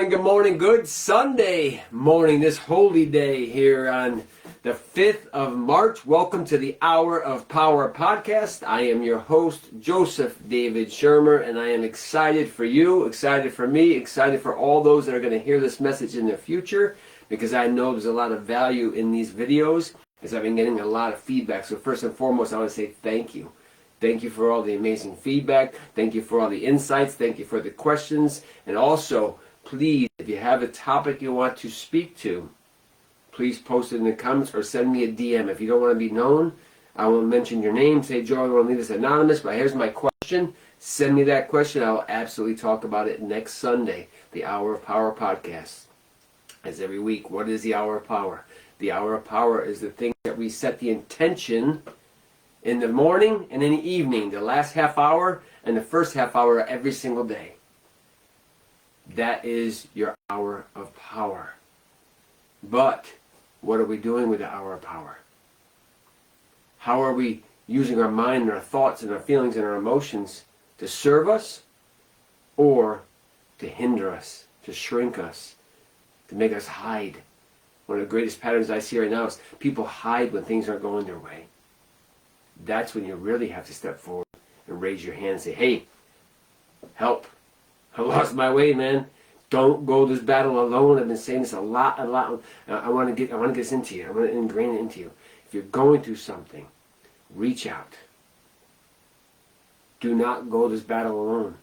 Good morning, good Sunday morning, this holy day here on the 5th of March. Welcome to the Hour of Power podcast. I am your host, Joseph David Shermer, and I am excited for you, excited for me, excited for all those that are going to hear this message in the future, because I know there's a lot of value in these videos, as I've been getting a lot of feedback. So first and foremost, I want to say thank you. Thank you for all the amazing feedback. Thank you for all the insights. Thank you for the questions. And also, please, if you have a topic you want to speak to, please post it in the comments or send me a DM. If you don't want to be known, I won't mention your name. Say, Joe, I want to leave this anonymous, but here's my question. Send me that question. I will absolutely talk about it next Sunday, the Hour of Power podcast. As every week, what is the Hour of Power? The Hour of Power is the thing that we set the intention in the morning and in the evening, the last half hour and the first half hour every single day. That is your hour of power. But what are we doing with the hour of power? How are we using our mind and our thoughts and our feelings and our emotions to serve us or to hinder us, to shrink us, to make us hide? One of the greatest patterns I see right now is people hide when things aren't going their way. That's when you really have to step forward and raise your hand and say, hey, help. I lost my way, man. Don't go this battle alone. I've been saying this a lot. I want to get this into you. I want to ingrain it into you. If you're going through something, reach out. Do not go this battle alone.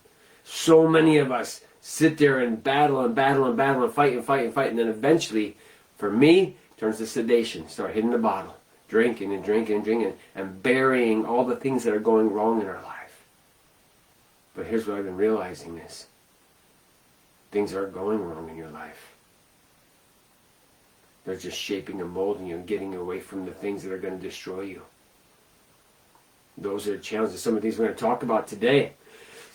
So many of us sit there and battle and fight, and then eventually, for me, turns to sedation. Start hitting the bottle. Drinking and burying all the things that are going wrong in our life. But here's what I've been realizing is, things aren't going wrong in your life. They're just shaping and molding you and getting away from the things that are going to destroy you. Those are the challenges. Some of these we're going to talk about today.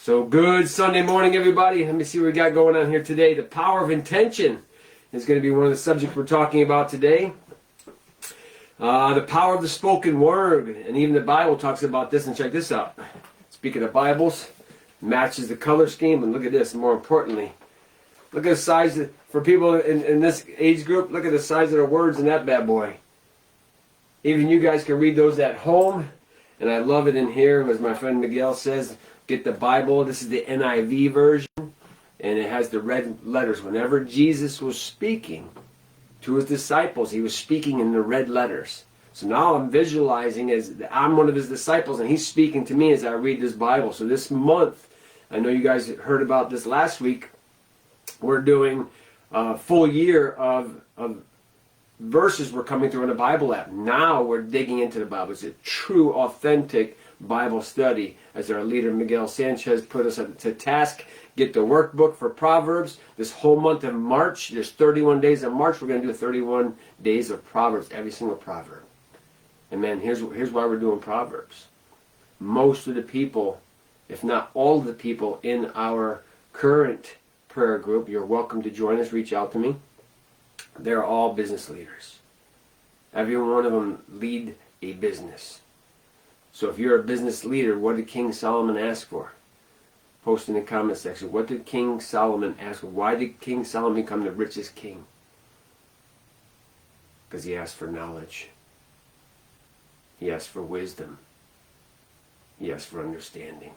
So good Sunday morning, everybody. Let me see what we got going on here today. The power of intention is going to be one of the subjects we're talking about today. The power of the spoken word, and even the Bible talks about this, and check this out. Speaking of Bibles, matches the color scheme, and look at this, more importantly. Look at the size, for people in this age group, look at the size of the words in that bad boy. Even you guys can read those at home, and I love it in here, as my friend Miguel says, get the Bible. This is the NIV version, and it has the red letters. Whenever Jesus was speaking to his disciples, he was speaking in the red letters. So now I'm visualizing as I'm one of his disciples and he's speaking to me as I read this Bible. So this month, I know you guys heard about this last week, we're doing a full year of verses we're coming through in the Bible app. Now we're digging into the Bible. It's a true, authentic Bible study as our leader Miguel Sanchez put us to task. Get the workbook for Proverbs. This whole month of March, there's 31 days of March. We're going to do 31 days of Proverbs, every single proverb. And man, here's why we're doing Proverbs. Most of the people, if not all of the people in our current prayer group, you're welcome to join us, reach out to me. They're all business leaders. Every one of them lead a business. So if you're a business leader, what did King Solomon ask for? Post in the comment section. What did King Solomon ask for? Why did King Solomon become the richest king? Because he asked for knowledge. He asked for wisdom. He asked for understanding.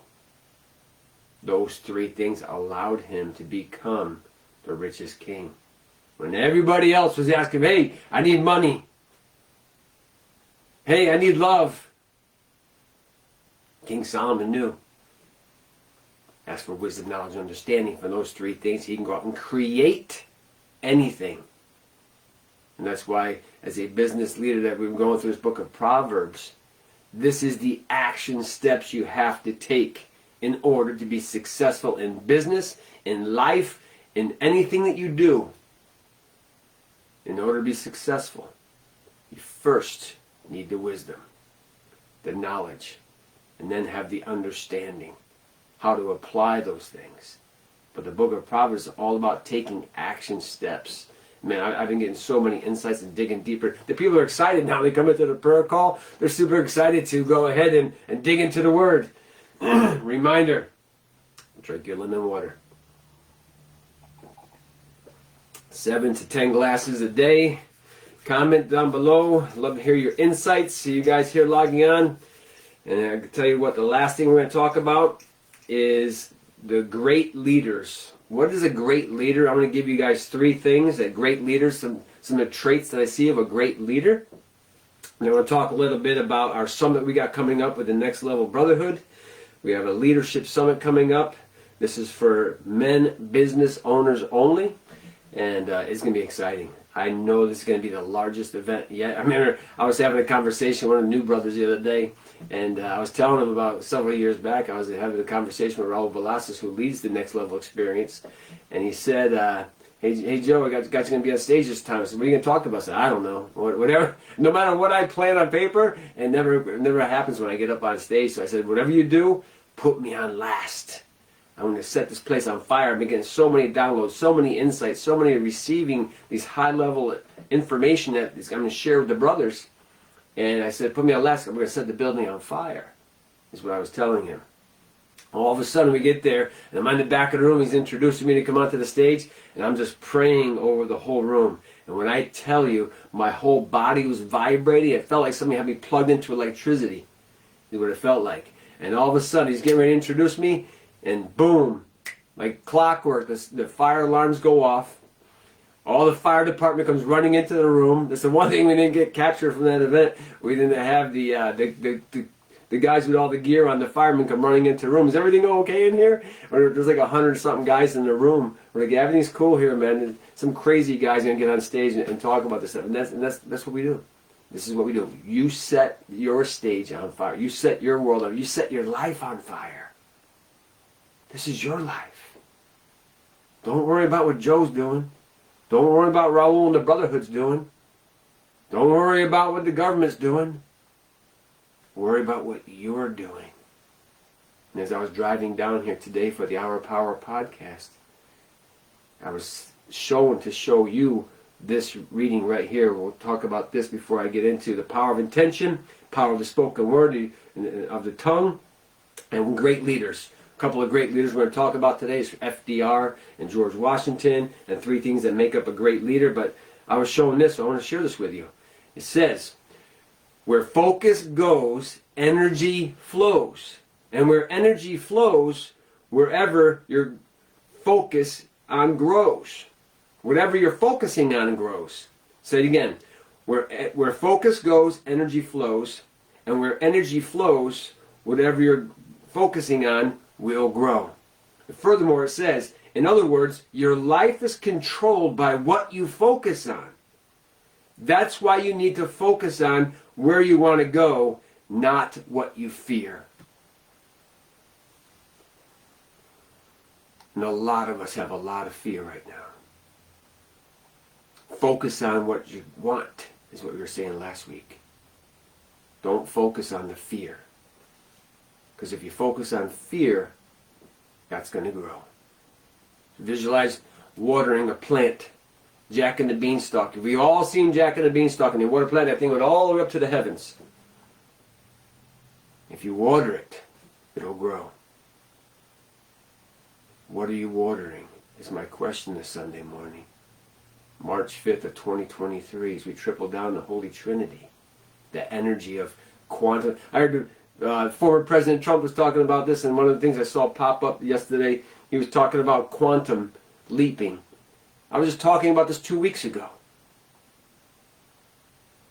Those three things allowed him to become the richest king. When everybody else was asking, hey, I need money. Hey, I need love. King Solomon knew. Ask for wisdom, knowledge, and understanding. For those three things, he can go out and create anything. And that's why, as a business leader that we've been going through this book of Proverbs, this is the action steps you have to take in order to be successful in business, in life, in anything that you do. In order to be successful, you first need the wisdom, the knowledge, and then have the understanding. How to apply those things. But the book of Proverbs is all about taking action steps. Man, I've been getting so many insights and digging deeper. The people are excited now. They come into the prayer call. They're super excited to go ahead and dig into the Word. Reminder, drink your lemon water. 7 to 10 glasses a day. Comment down below. Love to hear your insights. See you guys here logging on. And I can tell you what, the last thing we're going to talk about is the great leaders. What is a great leader? I'm going to give you guys 3 things that great leaders, some of the traits that I see of a great leader. And I want to talk a little bit about our summit we got coming up with the Next Level Brotherhood. We have a leadership summit coming up. This is for men, business owners only. And it's going to be exciting. I know this is going to be the largest event yet. I remember I was having a conversation with one of the new brothers the other day, and I was telling him about several years back, I was having a conversation with Raul Velasquez, who leads the Next Level Experience, and he said, hey Joe, I got you going to be on stage this time. I said, what are you going to talk about? I said, I don't know. Whatever. No matter what I plan on paper, it never happens when I get up on stage. So I said, whatever you do, put me on last. I'm going to set this place on fire. I've been getting so many downloads, so many insights, so many receiving these high-level information that I'm going to share with the brothers. And I said, put me on last. I'm going to set the building on fire, is what I was telling him. All of a sudden, we get there, and I'm in the back of the room. He's introducing me to come onto the stage, and I'm just praying over the whole room. And when I tell you, my whole body was vibrating. It felt like somebody had me plugged into electricity, is what it felt like. And all of a sudden, he's getting ready to introduce me, and boom, like clockwork, the fire alarms go off. All the fire department comes running into the room. That's the one thing we didn't get captured from that event. We didn't have the guys with all the gear on, the firemen come running into the room. Is everything okay in here? Or there's like 100-something guys in the room. We're like, everything's cool here, man. And some crazy guys are gonna get on stage and talk about this stuff. And that's what we do. This is what we do. You set your stage on fire. You set your world on. You set your life on fire. This is your life. Don't worry about what Joe's doing. Don't worry about Raul and the Brotherhood's doing. Don't worry about what the government's doing. Worry about what you're doing. And as I was driving down here today for the Hour of Power podcast, I was showing to show you this reading right here. We'll talk about this before I get into the power of intention, power of the spoken word, of the tongue, and great leaders. A couple of great leaders we're going to talk about today is FDR and George Washington, and 3 things that make up a great leader. But I was showing this, so I want to share this with you. It says, where focus goes, energy flows. And where energy flows, wherever your focus on grows. Whatever you're focusing on grows. Say it again. Where focus goes, energy flows. And where energy flows, whatever you're focusing on will grow. Furthermore, it says, in other words, your life is controlled by what you focus on. That's why you need to focus on where you want to go, not what you fear. And a lot of us have a lot of fear right now. Focus on what you want, is what we were saying last week. Don't focus on the fear. Because if you focus on fear, that's going to grow. Visualize watering a plant. Jack and the Beanstalk. If we've all seen Jack and the Beanstalk and they water a plant, that thing went all the way up to the heavens. If you water it, it'll grow. What are you watering? Is my question this Sunday morning. March 5th of 2023, as we triple down the Holy Trinity. The energy of quantum. I heard former President Trump was talking about this, and one of the things I saw pop up yesterday, he was talking about quantum leaping. I was just talking about this 2 weeks ago.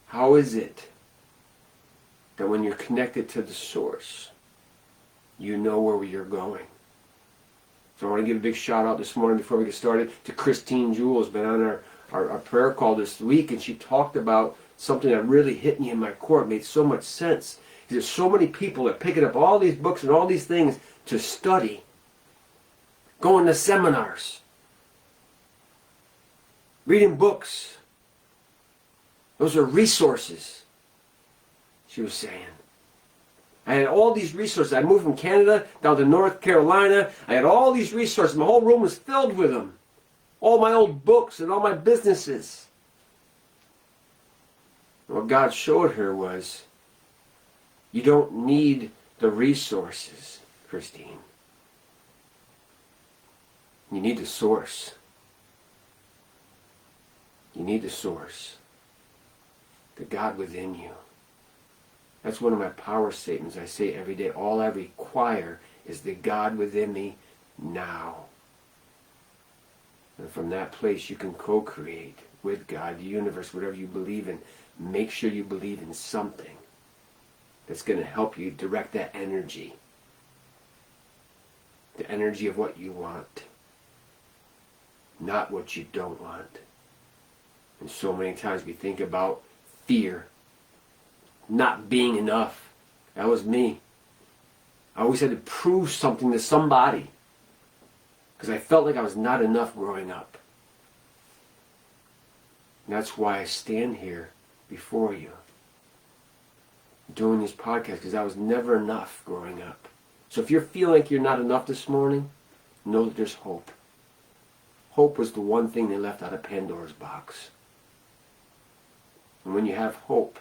How is it that when you're connected to the source, you know where you're going? So I want to give a big shout out this morning before we get started to Christine Jewell, who's been on our prayer call this week, and she talked about something that really hit me in my core. It made so much sense. There's so many people that are picking up all these books and all these things to study, going to seminars, reading books. Those are resources, she was saying. I had all these resources. I moved from Canada down to North Carolina. I had all these resources. My whole room was filled with them. All my old books and all my businesses. What God showed her was, you don't need the resources, Christine. You need the source. You need the source. The God within you. That's one of my power statements I say every day. All I require is the God within me now. And from that place you can co-create with God, the universe, whatever you believe in. Make sure you believe in something that's going to help you direct that energy. The energy of what you want. Not what you don't want. And so many times we think about fear. Not being enough. That was me. I always had to prove something to somebody. Because I felt like I was not enough growing up. And that's why I stand here before you. Doing this podcast. Because I was never enough growing up. So if you're feeling like you're not enough this morning, know that there's hope. Hope was the one thing they left out of Pandora's box. And when you have hope,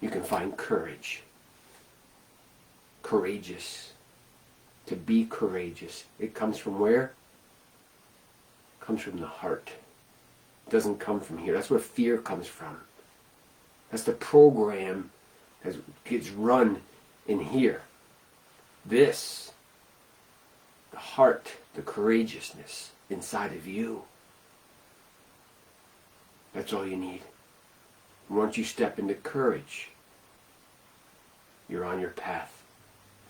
you can find courage. Courageous. To be courageous. It comes from where? It comes from the heart. It doesn't come from here. That's where fear comes from. That's the program that gets run in here. This, the heart, the courageousness inside of you. That's all you need. Once you step into courage, you're on your path.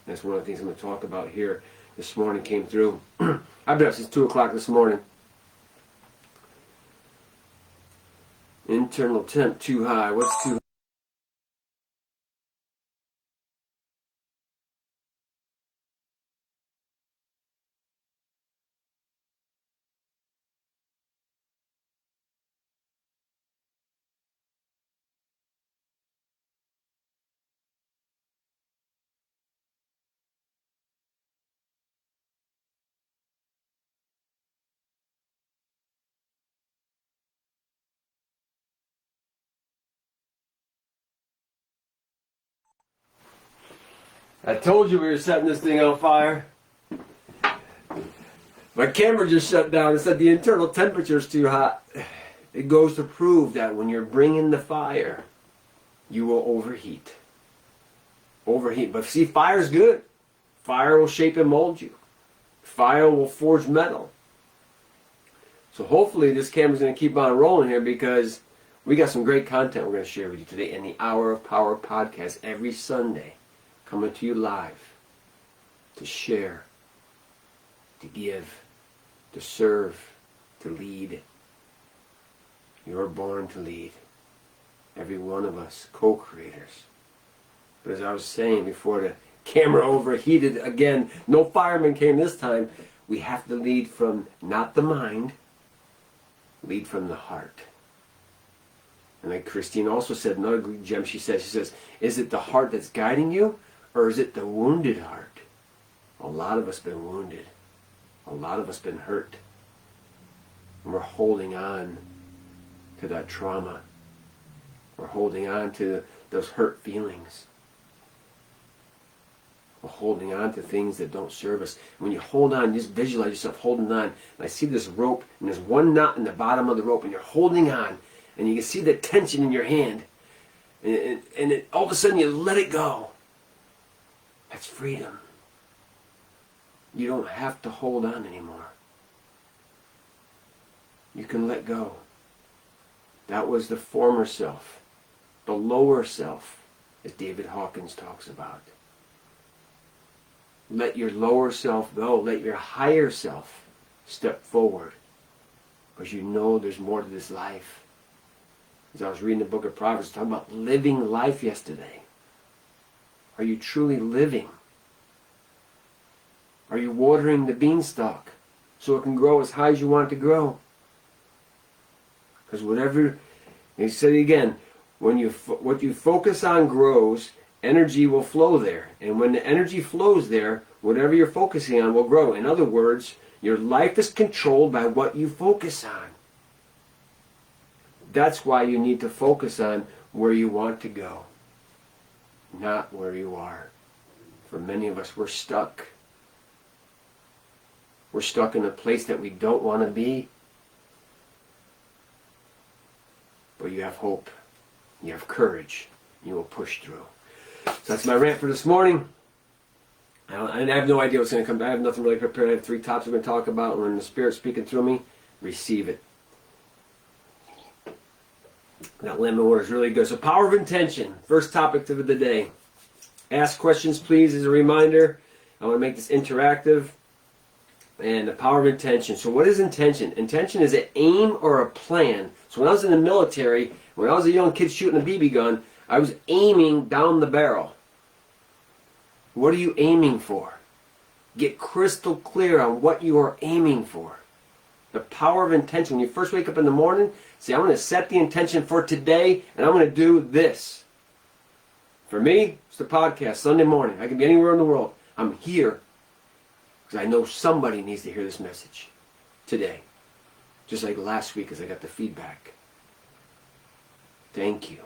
That's one of the things I'm going to talk about here this morning. Came through. I've been up since 2 o'clock this morning. Internal temp too high. What's too high? I told you we were setting this thing on fire. My camera just shut down. It said the internal temperature is too hot. It goes to prove that when you're bringing the fire, you will overheat. Overheat. But see, fire's good. Fire will shape and mold you. Fire will forge metal. So hopefully this camera's going to keep on rolling here because we got some great content we're going to share with you today in the Hour of Power podcast every Sunday. Coming to you live to share, to give, to serve, to lead. You're born to lead. Every one of us, co-creators. But as I was saying before the camera overheated again, no fireman came this time. We have to lead from not the mind, lead from the heart. And like Christine also said, another gem she says, is it the heart that's guiding you? Or is it the wounded heart? A lot of us been wounded. A lot of us been hurt. And we're holding on to that trauma. We're holding on to those hurt feelings. We're holding on to things that don't serve us. When you hold on, just visualize yourself holding on. And I see this rope, and there's one knot in the bottom of the rope, and you're holding on. And you can see the tension in your hand. And all of a sudden you let it go. That's freedom. You don't have to hold on anymore. You can let go. That was the former self, the lower self, as David Hawkins talks about. Let your lower self go. Let your higher self step forward. Because you know there's more to this life. As I was reading the book of Proverbs, talking about living life yesterday. Are you truly living? Are you watering the beanstalk so it can grow as high as you want it to grow? Because whatever, he said again, what you focus on grows, energy will flow there. And when the energy flows there, whatever you're focusing on will grow. In other words, your life is controlled by what you focus on. That's why you need to focus on where you want to go, not where you are. For many of us, we're stuck. We're stuck in a place that we don't want to be. but you have hope. You have courage. You will push through. So that's my rant for this morning. I have no idea what's going to come. I have nothing really prepared. I have 3 topics I'm going to talk about. When the Spirit's speaking through me, receive it. That lemon water is really good. So power of intention. First topic of the day. Ask questions, please, as a reminder. I want to make this interactive. And the power of intention. So what is intention? Intention is an aim or a plan. So when I was in the military, when I was a young kid shooting a BB gun, I was aiming down the barrel. What are you aiming for? Get crystal clear on what you are aiming for. The power of intention. When you first wake up in the morning, say, I'm going to set the intention for today, and I'm going to do this. For me, it's the podcast, Sunday morning. I can be anywhere in the world. I'm here because I know somebody needs to hear this message today. Just like last week as I got the feedback. Thank you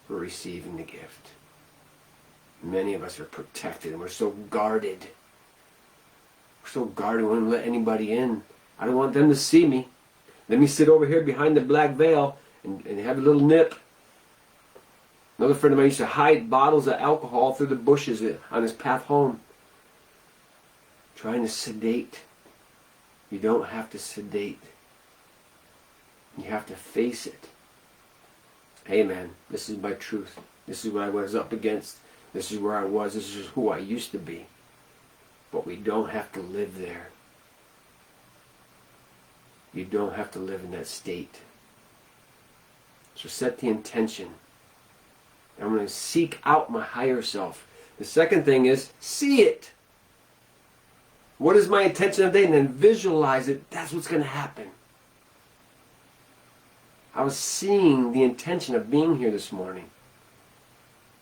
for receiving the gift. Many of us are protected and we're so guarded. We're so guarded, we won't let anybody in. I don't want them to see me. Let me sit over here behind the black veil and have a little nip. Another friend of mine used to hide bottles of alcohol through the bushes on his path home. Trying to sedate. You don't have to sedate. You have to face it. Hey man, this is my truth. This is what I was up against. This is where I was. This is who I used to be. But we don't have to live there. You don't have to live in that state. So set the intention. I'm going to seek out my higher self. The second thing is, see it. What is my intention of the day? And then visualize it. That's what's going to happen. I was seeing the intention of being here this morning.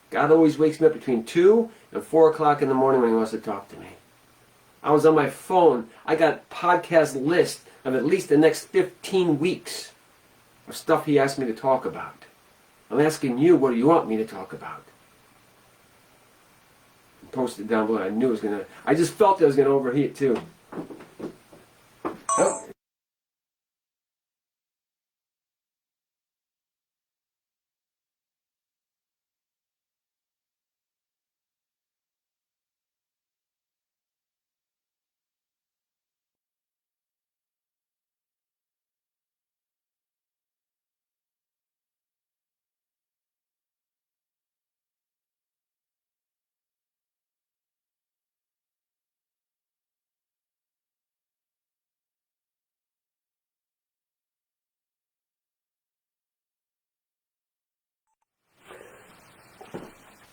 God always wakes me up between 2 and 4 o'clock in the morning when he wants to talk to me. I was on my phone. I got a podcast list of at least the next 15 weeks of stuff he asked me to talk about. I'm asking you, what do you want me to talk about? Post it down below. I knew it was going to... I just felt it was going to overheat too. Oh.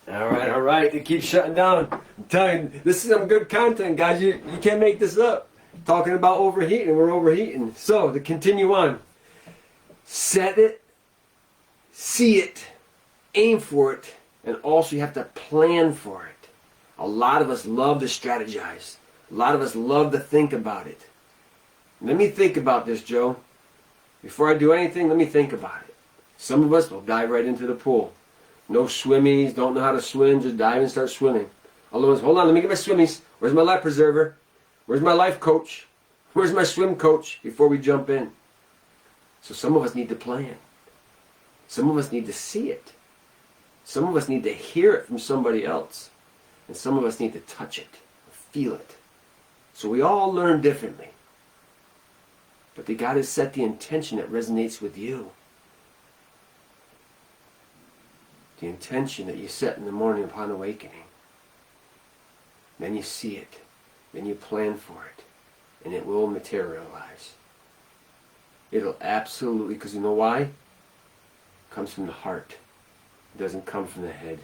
All right. They keep shutting down. I'm telling you, this is some good content, guys. You can't make this up. Talking about overheating, we're overheating. So, to continue on. Set it, see it, aim for it, and also you have to plan for it. A lot of us love to strategize. A lot of us love to think about it. Let me think about this, Joe. Before I do anything, let me think about it. Some of us will dive right into the pool. No swimmies, don't know how to swim, just dive and start swimming. Other ones, hold on, let me get my swimmies. Where's my life preserver? Where's my life coach? Where's my swim coach before we jump in? So some of us need to plan. Some of us need to see it. Some of us need to hear it from somebody else. And some of us need to touch it, feel it. So we all learn differently. But you got to set the intention that resonates with you. The intention that you set in the morning upon awakening. Then you see it. Then you plan for it. And it will materialize. It'll absolutely, because you know why? It comes from the heart. It doesn't come from the head.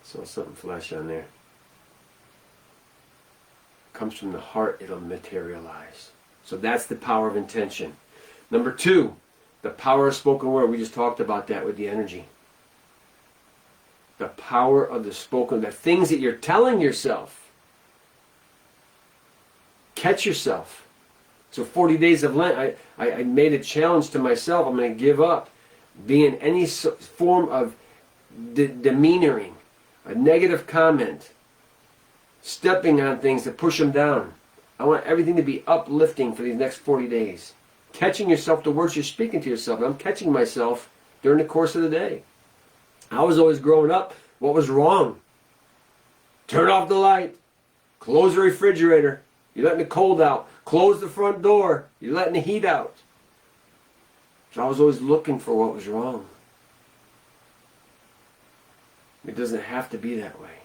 Saw something flash on there. It comes from the heart, it'll materialize. So that's the power of intention. Number 2. The power of spoken word. We just talked about that with the energy. The power of the spoken, the things that you're telling yourself. Catch yourself. So 40 days of Lent, I made a challenge to myself. I'm going to give up being any form of demeanoring, a negative comment, stepping on things to push them down. I want everything to be uplifting for these next 40 days. catching yourself, the words you're speaking to yourself. I'm catching myself during the course of the day. I was always growing up, what was wrong? Turn off the light. Close the refrigerator. You're letting the cold out. Close the front door. You're letting the heat out. So I was always looking for what was wrong. It doesn't have to be that way.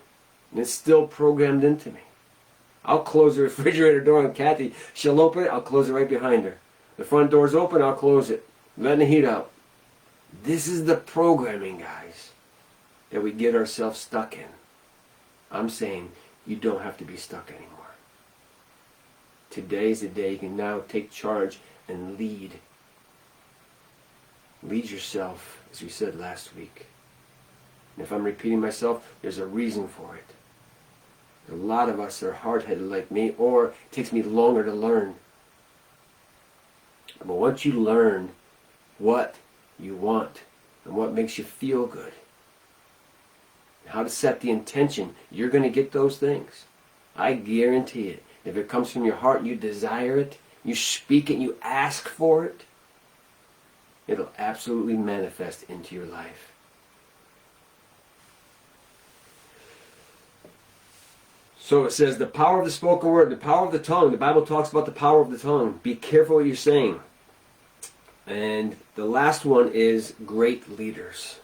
And it's still programmed into me. I'll close the refrigerator door on Kathy. She'll open it, I'll close it right behind her. The front door's open, I'll close it. Letting the heat out. This is the programming, guys, that we get ourselves stuck in. I'm saying you don't have to be stuck anymore. Today's the day you can now take charge and lead. Lead yourself, as we said last week. And if I'm repeating myself, there's a reason for it. A lot of us are hard-headed like me, or it takes me longer to learn. But once you learn what you want and what makes you feel good, how to set the intention, you're going to get those things. I guarantee it. If it comes from your heart, you desire it, you speak it, you ask for it, it'll absolutely manifest into your life. So it says the power of the spoken word, the power of the tongue. The Bible talks about the power of the tongue. Be careful what you're saying. And the last one is great leaders.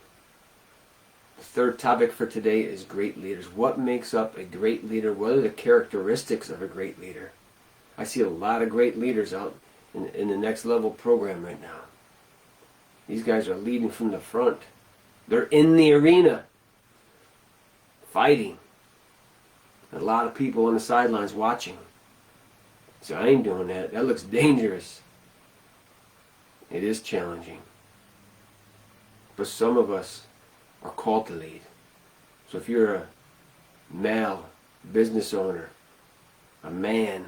The third topic for today is great leaders. What makes up a great leader? What are the characteristics of a great leader? I see a lot of great leaders out in the Next Level program right now. These guys are leading from the front. They're in the arena, fighting. A lot of people on the sidelines watching. So I ain't doing that. That looks dangerous. It is challenging. But some of us are called to lead. So if you're a male business owner, a man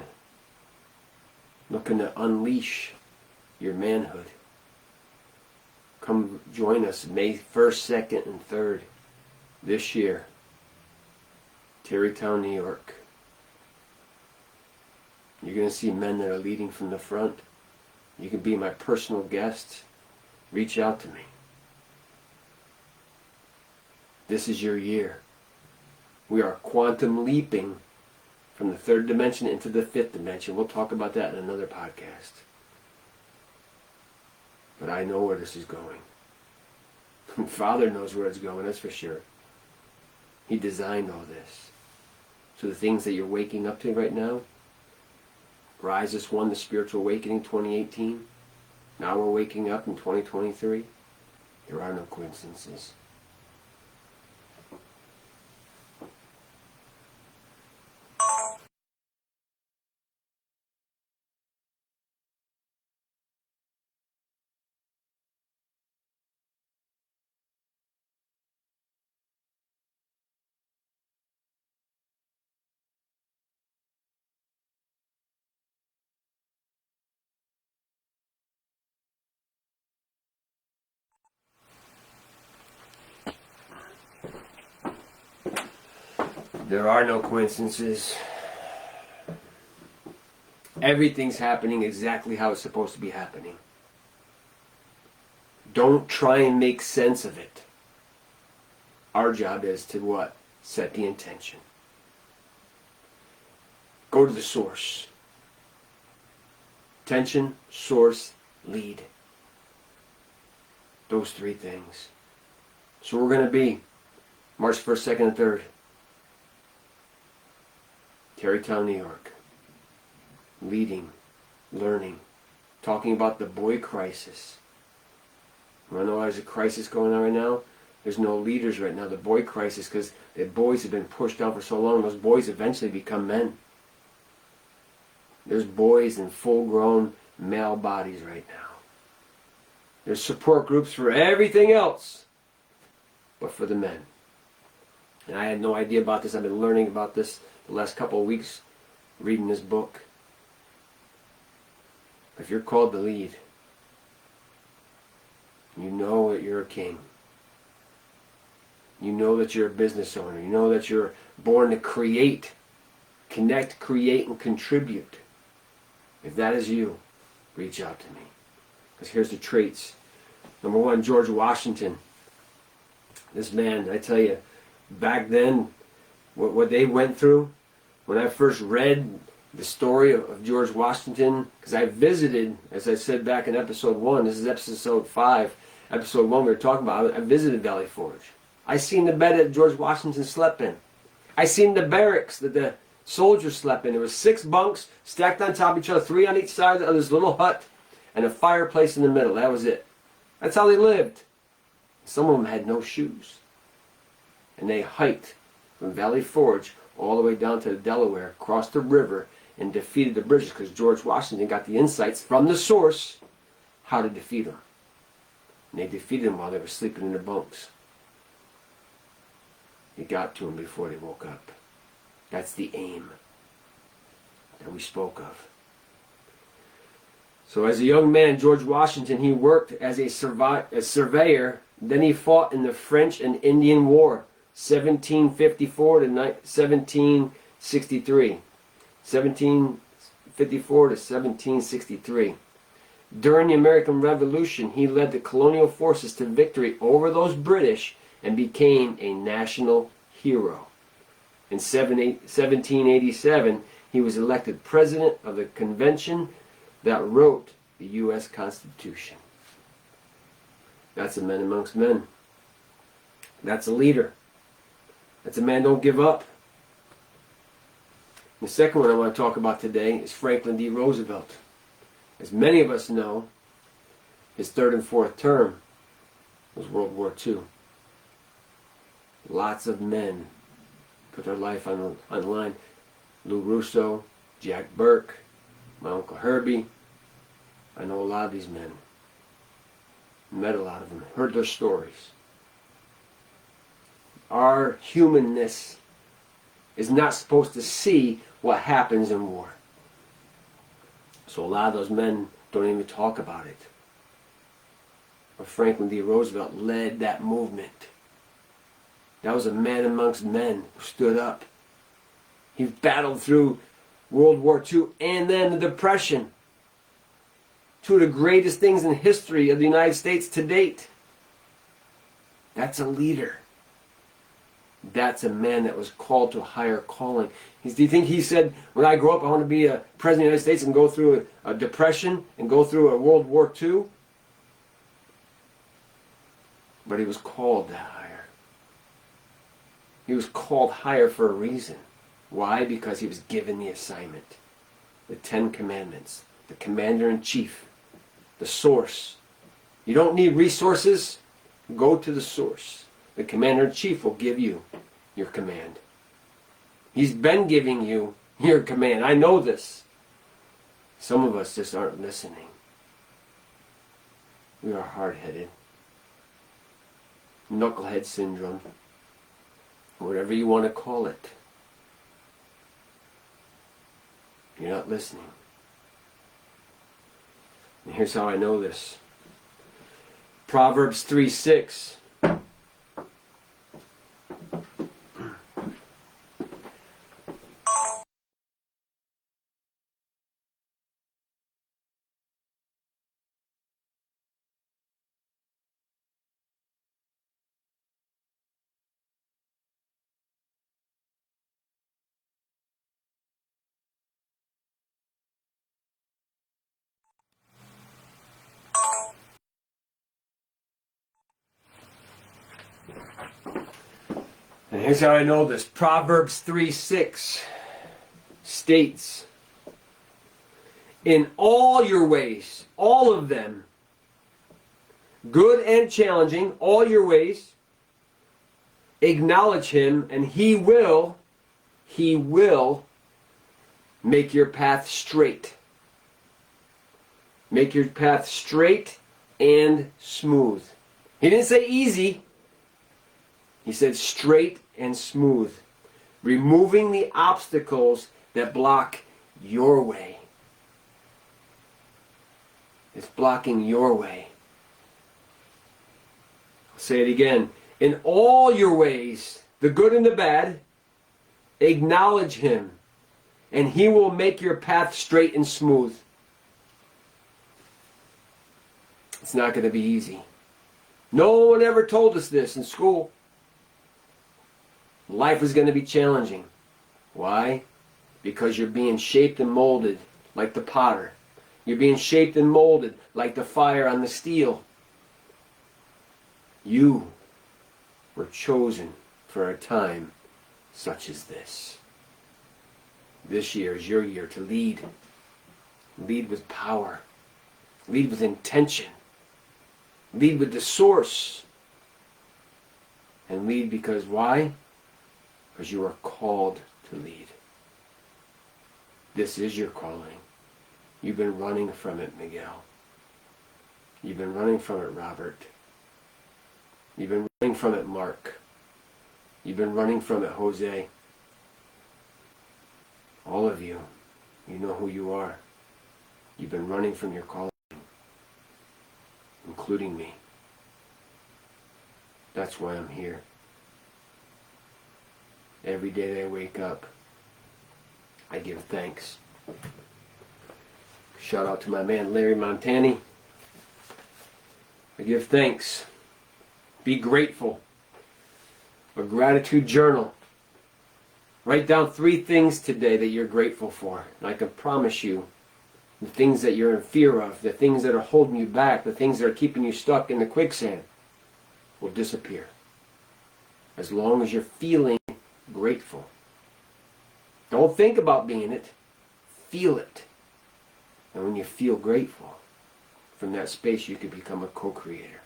looking to unleash your manhood, come join us May 1st, 2nd, and 3rd this year. Terrytown, New York. You're going to see men that are leading from the front. You can be my personal guest. Reach out to me. This is your year. We are quantum leaping from the 3rd dimension into the 5th dimension. We'll talk about that in another podcast. But I know where this is going. Father knows where it's going, that's for sure. He designed all this. So the things that you're waking up to right now, Rise as One, the Spiritual Awakening 2018, now we're waking up in 2023, there are no coincidences. There are no coincidences. Everything's happening exactly how it's supposed to be happening. Don't try and make sense of it. Our job is to what? Set the intention. Go to the source. Intention, source, lead. Those 3 things. So we're going to be March 1st, 2nd, and 3rd. Terrytown, New York. Leading, learning, talking about the boy crisis. I know there's a crisis going on right now. There's no leaders right now. The boy crisis, because the boys have been pushed down for so long, those boys eventually become men. There's boys in full-grown male bodies right now. There's support groups for everything else, but for the men. And I had no idea about this. I've been learning about this the last couple of weeks, reading this book. If you're called to lead, you know that you're a king. You know that you're a business owner. You know that you're born to create, connect, create, and contribute. If that is you, reach out to me. Here's the traits. Number one, George Washington. This man, I tell you, back then, what they went through, when I first read the story of George Washington, because I visited, as I said back in episode 1, this is episode 5, episode 1 we were talking about, I visited Valley Forge. I seen the bed that George Washington slept in. I seen the barracks that the soldiers slept in. There was 6 bunks stacked on top of each other, 3 on each side of this little hut, and a fireplace in the middle. That was it. That's how they lived. Some of them had no shoes. And they hiked from Valley Forge all the way down to the Delaware, crossed the river, and defeated the British, because George Washington got the insights from the source how to defeat them. And they defeated them while they were sleeping in their bunks. He got to them before they woke up. That's the aim that we spoke of. So as a young man, George Washington, he worked as a surveyor. Then he fought in the French and Indian War, 1754 to 1763. 1754 to 1763. During the American Revolution, he led the colonial forces to victory over those British and became a national hero. In 1787, he was elected president of the convention that wrote the U.S. Constitution. That's a man amongst men. That's a leader. That's a man don't give up. The second one I want to talk about today is Franklin D. Roosevelt. As many of us know, his third and fourth term was World War II. Lots of men put their life on the line. Lou Russo, Jack Burke, my Uncle Herbie. I know a lot of these men. Met a lot of them. Heard their stories. Our humanness is not supposed to see what happens in war. So a lot of those men don't even talk about it. But Franklin D. Roosevelt led that movement. That was a man amongst men who stood up. He battled through World War II and then the Depression. Two of the greatest things in history of the United States to date. That's a leader. That's a man that was called to a higher calling. Do you think he said, when I grow up, I want to be a president of the United States and go through a depression and go through a World War II? But he was called that higher. He was called higher for a reason. Why? Because he was given the assignment. The 10 Commandments. The Commander-in-Chief. The source. You don't need resources. Go to the source. The Commander-in-Chief will give you your command. He's been giving you your command. I know this. Some of us just aren't listening. We are hard-headed. Knucklehead syndrome. Whatever you want to call it. You're not listening. And here's how I know this. Proverbs 3:6. And here's how I know this. Proverbs 3:6 states, in all your ways, all of them, good and challenging, all your ways, acknowledge him, and he will make your path straight. Make your path straight and smooth. He didn't say easy. He said straight and smooth. Removing the obstacles that block your way. It's blocking your way. I'll say it again. In all your ways, the good and the bad, acknowledge him, and he will make your path straight and smooth. It's not going to be easy. No one ever told us this in school. Life is going to be challenging. Why? Because you're being shaped and molded like the potter. You're being shaped and molded like the fire on the steel. You were chosen for a time such as this. This year is your year to lead. Lead with power. Lead with intention. Lead with the source. And lead because why? Because you are called to lead. This is your calling. You've been running from it, Miguel. You've been running from it, Robert. You've been running from it, Mark. You've been running from it, Jose. All of you, you know who you are. You've been running from your calling, including me. That's why I'm here. Every day that I wake up, I give thanks. Shout out to my man Larry Montani. I give thanks. Be grateful. A gratitude journal. Write down 3 things today that you're grateful for. And I can promise you, the things that you're in fear of, the things that are holding you back, the things that are keeping you stuck in the quicksand will disappear. As long as you're feeling grateful. Don't think about being it. Feel it. And when you feel grateful, from that space you can become a co-creator.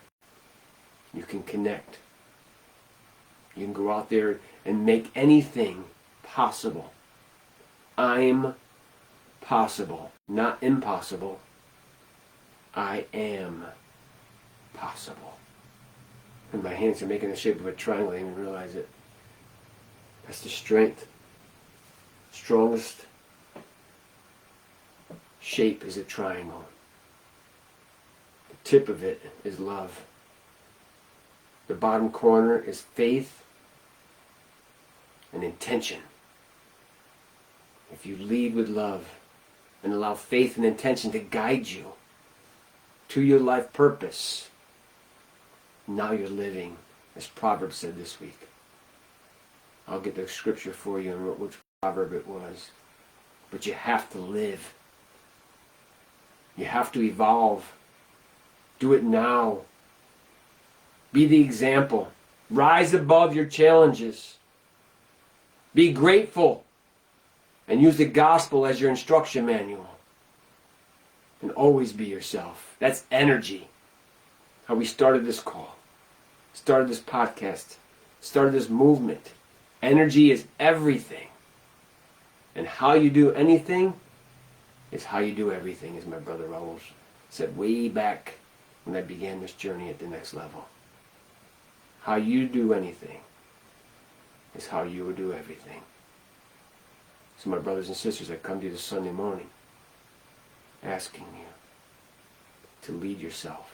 You can connect. You can go out there and make anything possible. I'm possible, not impossible. I am possible. And my hands are making the shape of a triangle. I didn't even realize it. That's the strength. Strongest shape is a triangle. The tip of it is love. The bottom corner is faith and intention. If you lead with love and allow faith and intention to guide you to your life purpose, now you're living, as Proverbs said this week. I'll get the scripture for you and which proverb it was. But you have to live. You have to evolve. Do it now. Be the example. Rise above your challenges. Be grateful. And use the gospel as your instruction manual. And always be yourself. That's energy. How we started this call. Started this podcast. Started this movement. Energy is everything. And how you do anything is how you do everything, as my brother Raul said way back when I began this journey at the next level. How you do anything is how you will do everything. So my brothers and sisters, I come to you this Sunday morning asking you to lead yourself.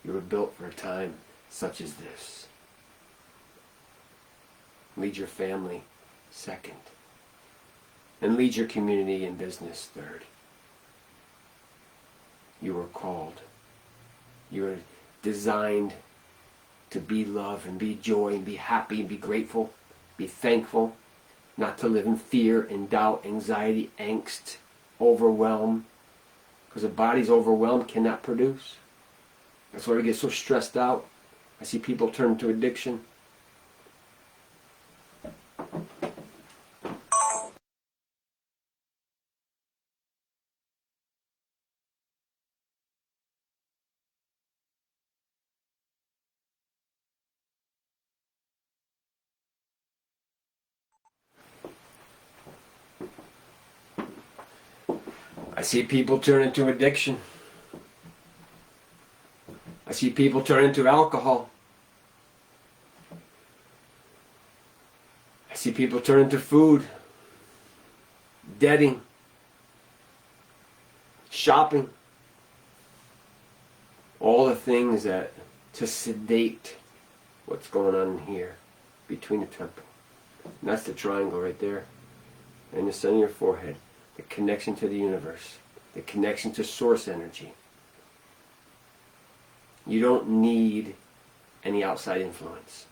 You were built for a time such as this. Lead your family second. And lead your community and business third. You were called. You were designed to be love and be joy and be happy and be grateful, be thankful, not to live in fear and doubt, anxiety, angst, overwhelm. Because a body's overwhelmed cannot produce. That's why we get so stressed out. I see people turn to addiction. I see people turn into addiction. I see people turn into alcohol. I see people turn into food, debting, shopping, all the things that to sedate what's going on in here between the temple. And that's the triangle right there. And the center of your forehead. The connection to the universe. The connection to source energy. You don't need any outside influence.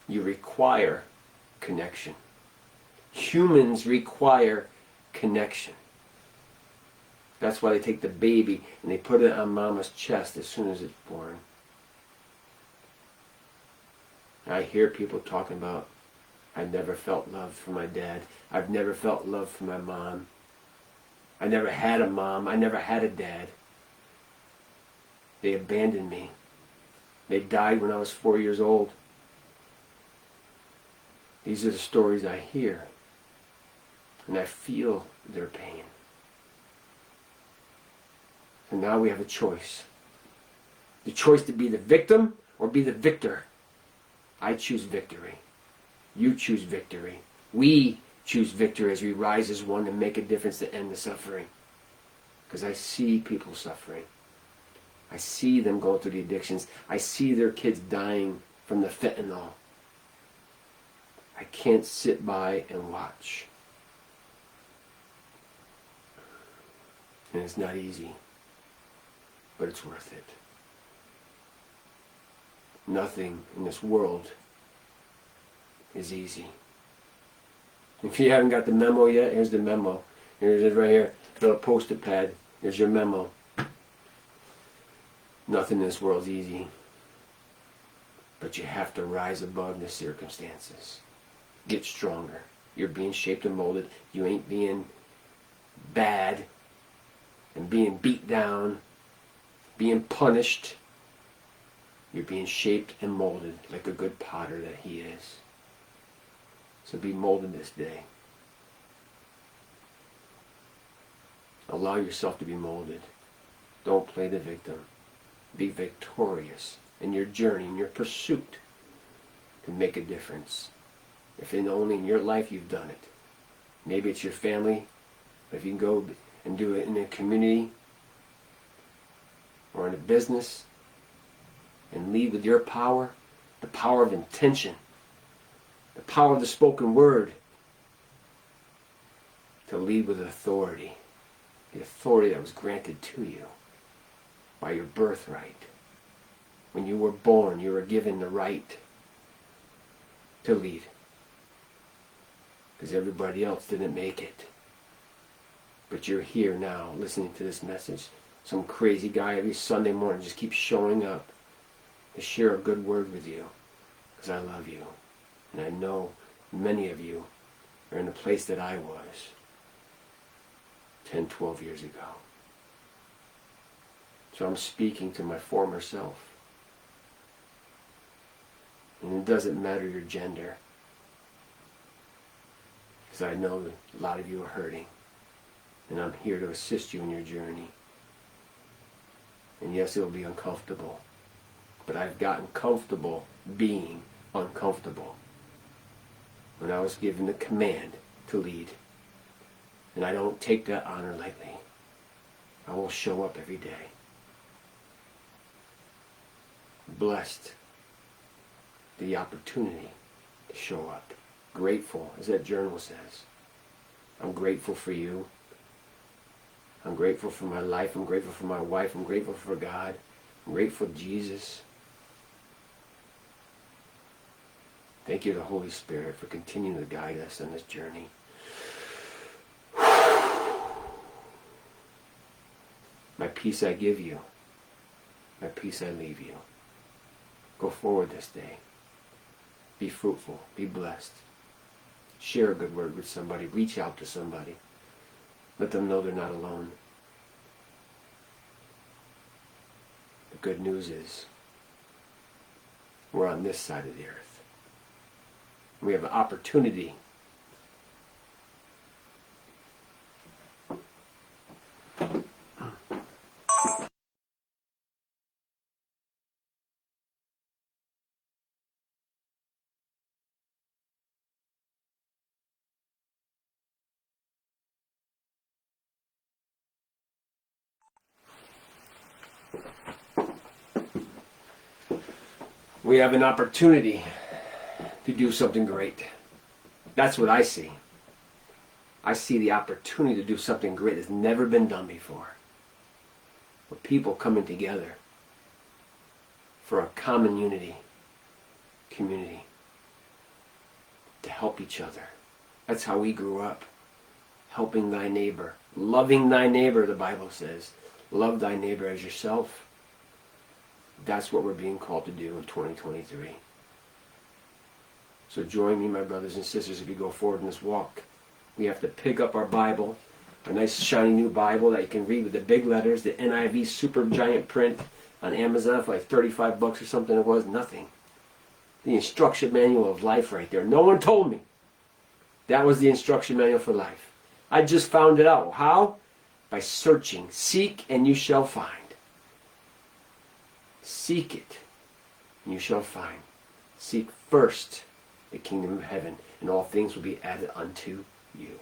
You require connection. Humans require connection. That's why they take the baby and they put it on mama's chest as soon as it's born. I hear people talking about, I've never felt love from my dad. I've never felt love from my mom. I never had a mom. I never had a dad. They abandoned me. They died when I was 4 years old. These are the stories I hear. And I feel their pain. And now we have a choice. The choice to be the victim or be the victor. I choose victory. You choose victory. We choose victory as we rise as one and make a difference to end the suffering. Because I see people suffering. I see them going through the addictions. I see their kids dying from the fentanyl. I can't sit by and watch. And it's not easy. But it's worth it. Nothing in this world is easy. If you haven't got the memo yet, here's the memo. Here's it right here. The post-it pad. Here's your memo. Nothing in this world is easy. But you have to rise above the circumstances. Get stronger. You're being shaped and molded. You ain't being bad and being beat down, being punished. You're being shaped and molded like a good potter that he is. So be molded this day. Allow yourself to be molded. Don't play the victim. Be victorious in your journey, in your pursuit to make a difference. If only in your life you've done it. Maybe it's your family. If you can go and do it in a community or in a business and lead with your power, the power of intention, the power of the spoken word, to lead with authority, the authority that was granted to you by your birthright. When you were born, you were given the right to lead, because everybody else didn't make it. But you're here now listening to this message. Some crazy guy every Sunday morning just keeps showing up to share a good word with you, because I love you. And I know many of you are in the place that I was 10, 12 years ago. So I'm speaking to my former self. And it doesn't matter your gender, because I know that a lot of you are hurting. And I'm here to assist you in your journey. And yes, it'll be uncomfortable. But I've gotten comfortable being uncomfortable when I was given the command to lead. And I don't take that honor lightly. I will show up every day. Blessed the opportunity to show up. Grateful, as that journal says. I'm grateful for you. I'm grateful for my life. I'm grateful for my wife. I'm grateful for God. I'm grateful for Jesus. Thank you to the Holy Spirit for continuing to guide us on this journey. My peace I give you. My peace I leave you. Go forward this day. Be fruitful. Be blessed. Share a good word with somebody. Reach out to somebody. Let them know they're not alone. The good news is we're on this side of the earth. We have an opportunity to do something great. That's what I see. I see the opportunity to do something great that's never been done before. With people coming together for a common unity, community, to help each other. That's how we grew up. Helping thy neighbor. Loving thy neighbor, the Bible says. Love thy neighbor as yourself. That's what we're being called to do in 2023. So join me, my brothers and sisters, as we go forward in this walk. We have to pick up our Bible, a nice shiny new Bible that you can read with the big letters, the NIV super giant print on Amazon for like $35 or something it was. Nothing. The instruction manual of life right there. No one told me. That was the instruction manual for life. I just found it out. How? By searching. Seek and you shall find. Seek it and you shall find. Seek first the kingdom of heaven, and all things will be added unto you.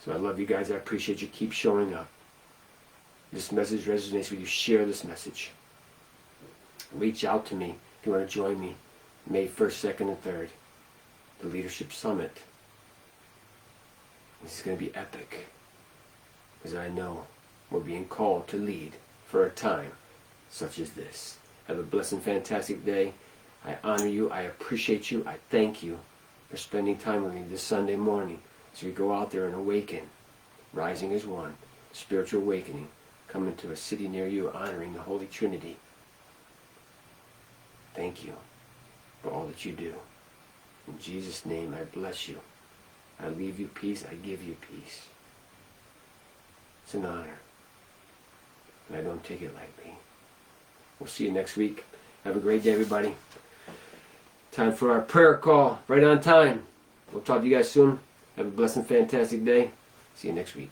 So I love you guys. I appreciate you. Keep showing up. This message resonates with you. Share this message. Reach out to me if you want to join me May 1st, 2nd, and 3rd. The Leadership Summit. This is going to be epic, because I know we're being called to lead for a time such as this. Have a blessed and fantastic day. I honor you. I appreciate you. I thank you for spending time with me this Sunday morning as we go out there and awaken, rising as one, spiritual awakening, coming to a city near you, honoring the Holy Trinity. Thank you for all that you do. In Jesus' name, I bless you. I leave you peace. I give you peace. It's an honor, and I don't take it lightly. We'll see you next week. Have a great day, everybody. Time for our prayer call. Right on time. We'll talk to you guys soon. Have a blessed and fantastic day. See you next week.